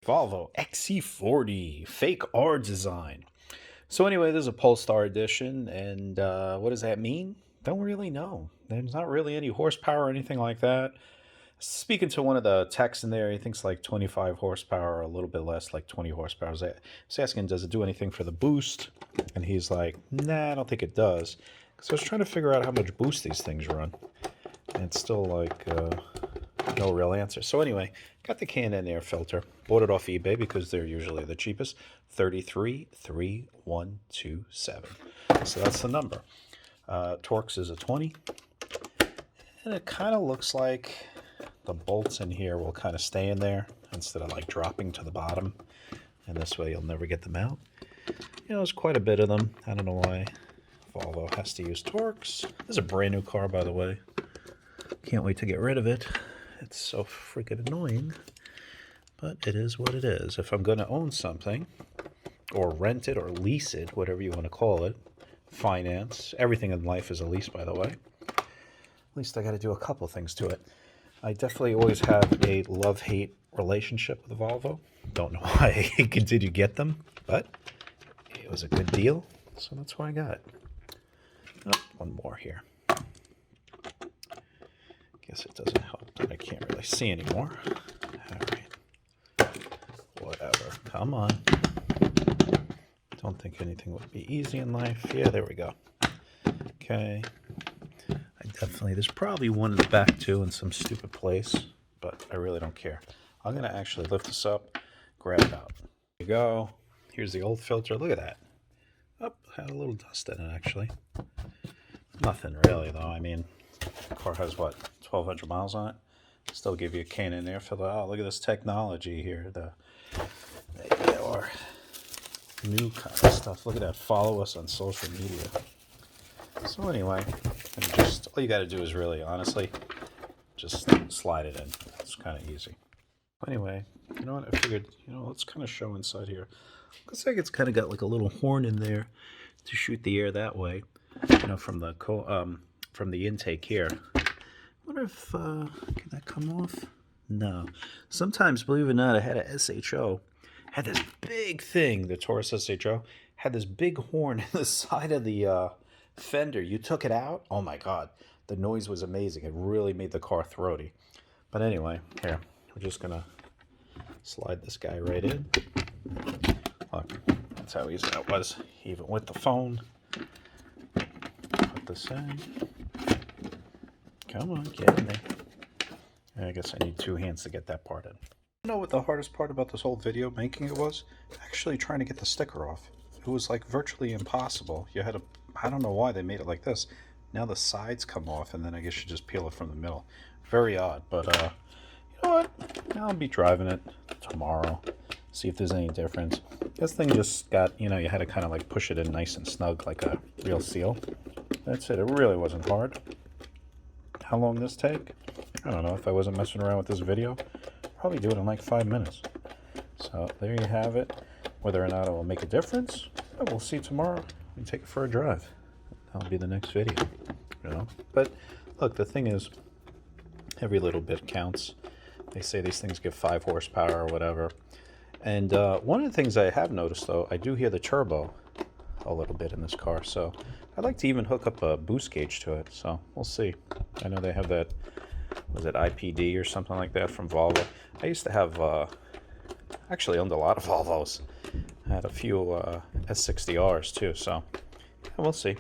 Volvo XC40 fake R design. So anyway, there's a Polestar edition, and what does that mean? Don't really know. There's not really any horsepower or anything like that. Speaking to one of the techs in there, he thinks like 25 horsepower or a little bit less, like 20 horsepower. I was asking, does it do anything for the boost? And he's like, nah, I don't think it does. So I was trying to figure out how much boost these things run. And it's still like no real answer. So anyway, got the K&N air filter. Bought it off eBay because they're usually the cheapest. 333127. So that's the number. Torx is a 20. And it kind of looks like the bolts in here will kind of stay in there instead of like dropping to the bottom. And this way you'll never get them out. You know, there's quite a bit of them. I don't know why Volvo has to use Torx. This is a brand new car, by the way. Can't wait to get rid of it. It's so freaking annoying. But it is what it is. If I'm going to own something, or rent it, or lease it, whatever you want to call it, finance, everything in life is a lease, by the way. At least I got to do a couple things to it. I definitely always have a love-hate relationship with Volvo. Don't know why I continue to get them, but it was a good deal, so that's why I got it. Oh, one more here. Guess it doesn't help that I can't really see anymore. All right. Whatever. Come on. Don't think anything would be easy in life. Yeah, there we go. Okay. There's probably one in the back too in some stupid place, but I really don't care. I'm going to actually lift this up, grab it out. There you go. Here's the old filter. Look at that. Oh, had a little dust in it actually. Nothing really though. I mean, the car has what, 1,200 miles on it? Still give you a K&N air filter. Oh, look at this technology here. Our new kind of stuff. Look at that. Follow us on social media. So anyway, all you got to do is really, honestly, just slide it in. It's kind of easy. Anyway, you know what? I figured, let's kind of show inside here. Looks like it's kind of got like a little horn in there to shoot the air that way. From the intake here. I wonder if can that come off? No. Sometimes, believe it or not, I had a SHO. Had this big thing. The Taurus SHO had this big horn in the side of the fender. You took it out. Oh my God, the noise was amazing. It really made the car throaty. But anyway, here we're just gonna slide this guy right in. Look, that's how easy that was, even with the phone. Put this in. Come on, get in there. I guess I need two hands to get that part in. You know what the hardest part about this whole video making it was? Actually trying to get the sticker off. It was like virtually impossible. You had to, I don't know why they made it like this. Now the sides come off and then I guess you just peel it from the middle. Very odd, but you know what? I'll be driving it tomorrow. See if there's any difference. This thing just got, you had to kind of like push it in nice and snug like a real seal. That's it. It really wasn't hard. How long this take? I don't know. If I wasn't messing around with this video, probably do it in like 5 minutes. So there you have it. Whether or not it will make a difference, we'll see tomorrow. We take it for a drive. That'll be the next video, But look, the thing is, every little bit counts. They say these things give 5 horsepower or whatever. And one of the things I have noticed, though, I do hear the turbo a little bit in this car. So I'd like to even hook up a boost gauge to it. So we'll see. I know they have that, was it IPD or something like that from Volvo? I used to have, actually owned a lot of Volvos. I had a few S60Rs too, so we'll see.